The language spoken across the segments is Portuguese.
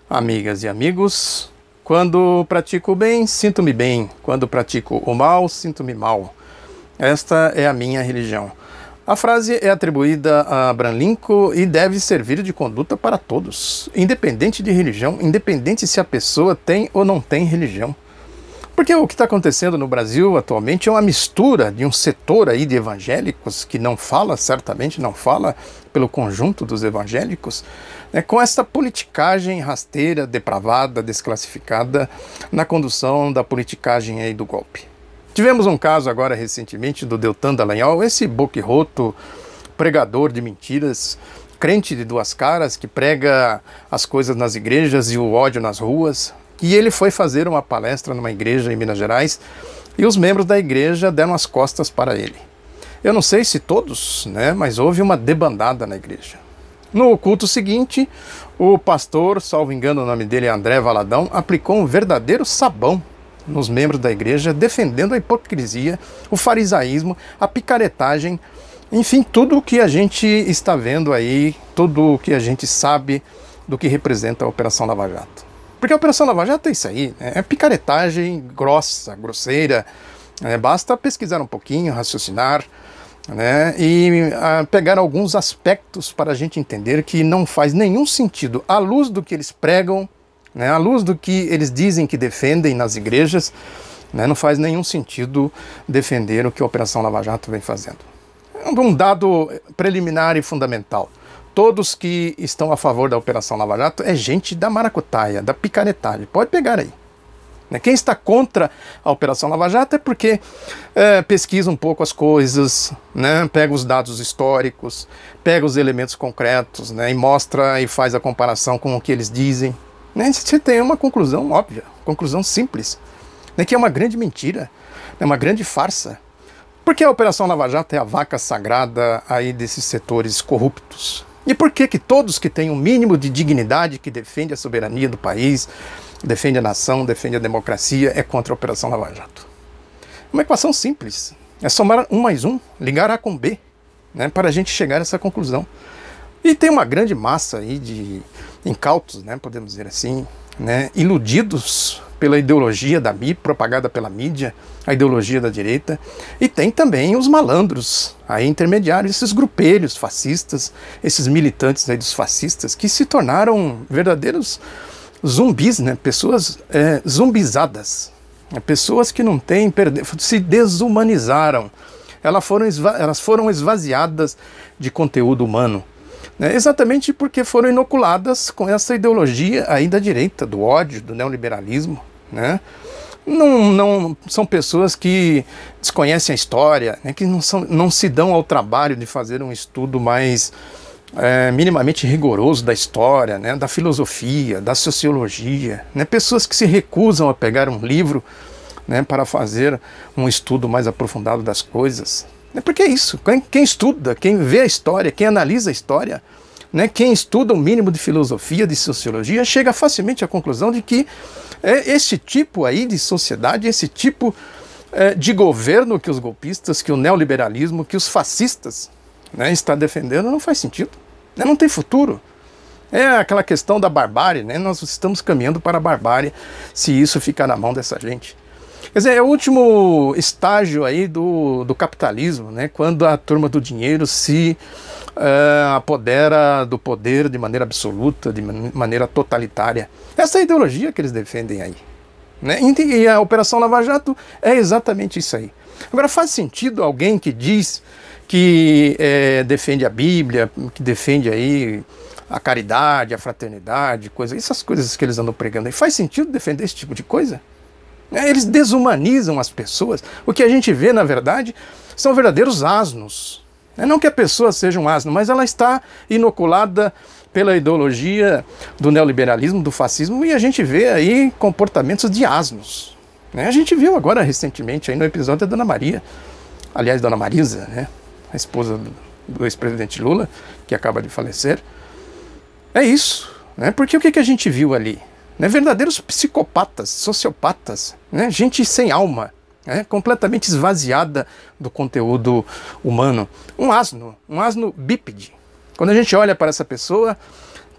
Amigas e amigos, quando pratico o bem, sinto-me bem. Quando pratico o mal, sinto-me mal. Esta é a minha religião. A frase é atribuída a Abraham Lincoln e deve servir de conduta para todos, independente de religião, independente se a pessoa tem ou não tem religião. Porque o que está acontecendo no Brasil atualmente é uma mistura de um setor aí de evangélicos, que não fala, certamente não fala pelo conjunto dos evangélicos, né, com essa politicagem rasteira, depravada, desclassificada na condução da politicagem aí do golpe. Tivemos um caso agora recentemente do Deltan Dallagnol, esse boquirroto, pregador de mentiras, crente de duas caras, que prega as coisas nas igrejas e o ódio nas ruas. E ele foi fazer uma palestra numa igreja em Minas Gerais e os membros da igreja deram as costas para ele. Eu não sei se todos, né, mas houve uma debandada na igreja. No culto seguinte, o pastor, salvo engano o nome dele é André Valadão, aplicou um verdadeiro sabão nos membros da igreja, defendendo a hipocrisia, o farisaísmo, a picaretagem, enfim, tudo o que a gente está vendo aí, tudo o que a gente sabe do que representa a Operação Lava Jato. Porque a Operação Lava Jato é isso aí, né? É picaretagem grossa, grosseira, basta pesquisar um pouquinho, raciocinar, né? E pegar alguns aspectos para a gente entender que não faz nenhum sentido, à luz do que eles pregam, né? À luz do que eles dizem que defendem nas igrejas, né? Não faz nenhum sentido defender o que a Operação Lava Jato vem fazendo. Um dado preliminar e fundamental. Todos que estão a favor da Operação Lava Jato é gente da maracutaia, da picaretagem. Pode pegar aí. Quem está contra a Operação Lava Jato é porque pesquisa um pouco as coisas, né? Pega os dados históricos, pega os elementos concretos, né? E mostra e faz a comparação com o que eles dizem. Né? Você tem uma conclusão óbvia, conclusão simples, né? Que é uma grande mentira, é uma grande farsa. Porque a Operação Lava Jato é a vaca sagrada aí desses setores corruptos. E por que todos que têm um mínimo de dignidade, que defende a soberania do país, defende a nação, defende a democracia, é contra a Operação Lava Jato? Uma equação simples. É somar 1 mais 1, ligar A com B, né, para a gente chegar a essa conclusão. E tem uma grande massa aí de incautos, né, podemos dizer assim, né, iludidos pela ideologia da mídia, propagada pela mídia, a ideologia da direita, e tem também os malandros, aí intermediários, esses grupelhos fascistas, esses militantes aí dos fascistas, que se tornaram verdadeiros zumbis, né? Pessoas zumbizadas, pessoas que não têm, se desumanizaram, elas foram esvaziadas de conteúdo humano, né? Exatamente porque foram inoculadas com essa ideologia aí da direita, do ódio, do neoliberalismo, né? Não são pessoas que desconhecem a história, né? Que não se dão ao trabalho de fazer um estudo mais minimamente rigoroso da história, né? Da filosofia, da sociologia, né? Pessoas que se recusam a pegar um livro, né, para fazer um estudo mais aprofundado das coisas. Porque é isso, quem estuda, quem vê a história, quem analisa a história, né, quem estuda o mínimo de filosofia, de sociologia, chega facilmente à conclusão de que esse tipo aí de sociedade, esse tipo de governo que os golpistas, que o neoliberalismo, que os fascistas, né, está defendendo, não faz sentido, né, não tem futuro. É aquela questão da barbárie, né, nós estamos caminhando para a barbárie se isso ficar na mão dessa gente. Quer dizer, é o último estágio aí do capitalismo, né? Quando a turma do dinheiro se apodera do poder de maneira absoluta, de maneira totalitária. Essa é a ideologia que eles defendem aí, né? E a Operação Lava Jato é exatamente isso aí. Agora, faz sentido alguém que diz que defende a Bíblia, que defende aí a caridade, a fraternidade, essas coisas que eles andam pregando aí, faz sentido defender esse tipo de coisa? Eles desumanizam as pessoas. O que a gente vê, na verdade, são verdadeiros asnos. Não que a pessoa seja um asno, mas ela está inoculada pela ideologia do neoliberalismo, do fascismo, e a gente vê aí comportamentos de asnos. A gente viu agora recentemente aí no episódio da Dona Maria, aliás, Dona Marisa, né, a esposa do ex-presidente Lula, que acaba de falecer. É isso, né? Porque o que a gente viu ali? Verdadeiros psicopatas, sociopatas, né? Gente sem alma, completamente esvaziada do conteúdo humano. Um asno bípede. Quando a gente olha para essa pessoa,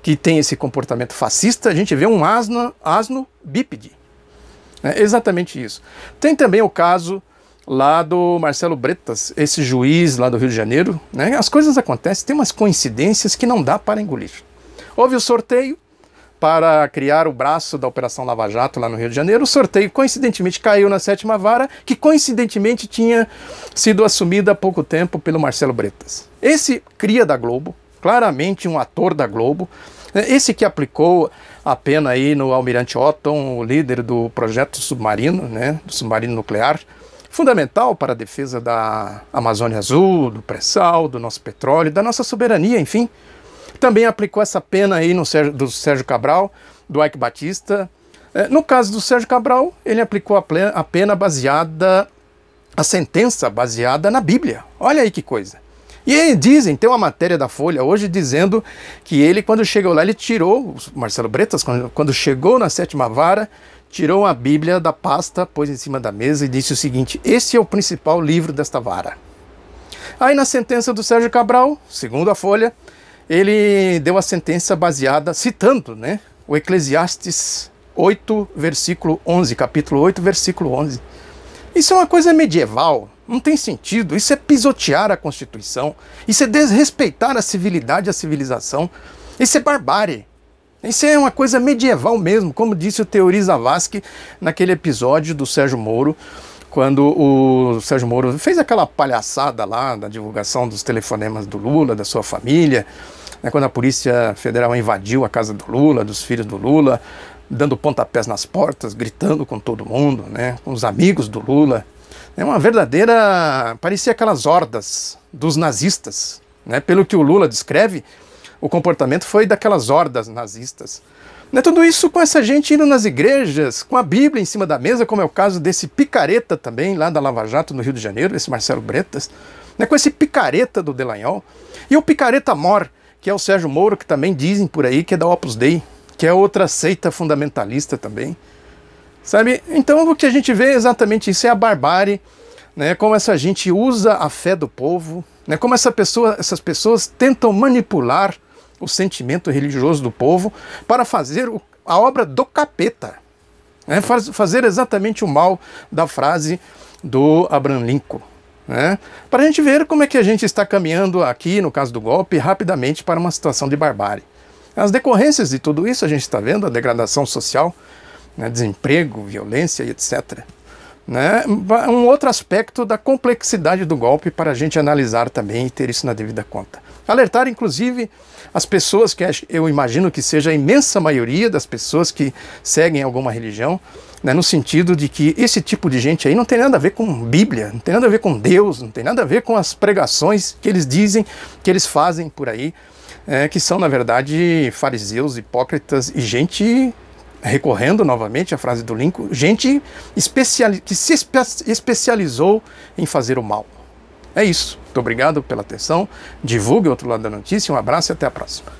que tem esse comportamento fascista, a gente vê um asno bípede. É exatamente isso. Tem também o caso lá do Marcelo Bretas, esse juiz lá do Rio de Janeiro, né? As coisas acontecem, tem umas coincidências que não dá para engolir. Houve o sorteio para criar o braço da Operação Lava Jato lá no Rio de Janeiro. O sorteio, coincidentemente, caiu na 7ª Vara, que coincidentemente tinha sido assumida há pouco tempo pelo Marcelo Bretas. Esse cria da Globo, claramente um ator da Globo, esse que aplicou a pena aí no Almirante Otton, o líder do projeto submarino, né, do submarino nuclear, fundamental para a defesa da Amazônia Azul, do pré-sal, do nosso petróleo, da nossa soberania, enfim. Também aplicou essa pena aí do Sérgio Cabral, do Eike Batista. No caso do Sérgio Cabral, ele aplicou a pena baseada, a sentença baseada na Bíblia. Olha aí que coisa. E aí dizem, tem uma matéria da Folha hoje dizendo que ele, quando chegou lá, ele tirou, o Marcelo Bretas, quando chegou na 7ª Vara, tirou a Bíblia da pasta, pôs em cima da mesa e disse o seguinte: esse é o principal livro desta vara. Aí na sentença do Sérgio Cabral, segundo a Folha, ele deu a sentença baseada, citando, né, o Eclesiastes 8, versículo 11, capítulo 8, versículo 11. Isso é uma coisa medieval, não tem sentido, isso é pisotear a Constituição, isso é desrespeitar a civilidade, a civilização, isso é barbárie. Isso é uma coisa medieval mesmo, como disse o Teori Zavascki naquele episódio do Sérgio Moro, quando o Sérgio Moro fez aquela palhaçada lá da divulgação dos telefonemas do Lula, da sua família, né, quando a Polícia Federal invadiu a casa do Lula, dos filhos do Lula, dando pontapés nas portas, gritando com todo mundo, né, com os amigos do Lula. É uma verdadeira... parecia aquelas hordas dos nazistas, né, pelo que o Lula descreve. O comportamento foi daquelas hordas nazistas. Né, tudo isso com essa gente indo nas igrejas, com a Bíblia em cima da mesa, como é o caso desse picareta também, lá da Lava Jato, no Rio de Janeiro, esse Marcelo Bretas, né, com esse picareta do Dallagnol, e o picareta mor, que é o Sérgio Moro, que também dizem por aí que é da Opus Dei, que é outra seita fundamentalista também. Sabe? Então o que a gente vê é exatamente isso, é a barbárie, né, como essa gente usa a fé do povo, né, como essas pessoas tentam manipular o sentimento religioso do povo para fazer a obra do capeta, né? Fazer exatamente o mal da frase do Abraham Lincoln, né? Para a gente ver como é que a gente está caminhando aqui, no caso do golpe, rapidamente para uma situação de barbárie. As decorrências de tudo isso a gente está vendo, a degradação social, né? Desemprego, violência e etc. Né? Um outro aspecto da complexidade do golpe para a gente analisar também e ter isso na devida conta. Alertar, inclusive, as pessoas, que eu imagino que seja a imensa maioria das pessoas que seguem alguma religião, né, no sentido de que esse tipo de gente aí não tem nada a ver com Bíblia, não tem nada a ver com Deus, não tem nada a ver com as pregações que eles dizem, que eles fazem por aí, que são, na verdade, fariseus, hipócritas e gente... recorrendo novamente à frase do Lincoln, gente que se especializou em fazer o mal. É isso. Muito obrigado pela atenção. Divulgue o outro lado da notícia. Um abraço e até a próxima.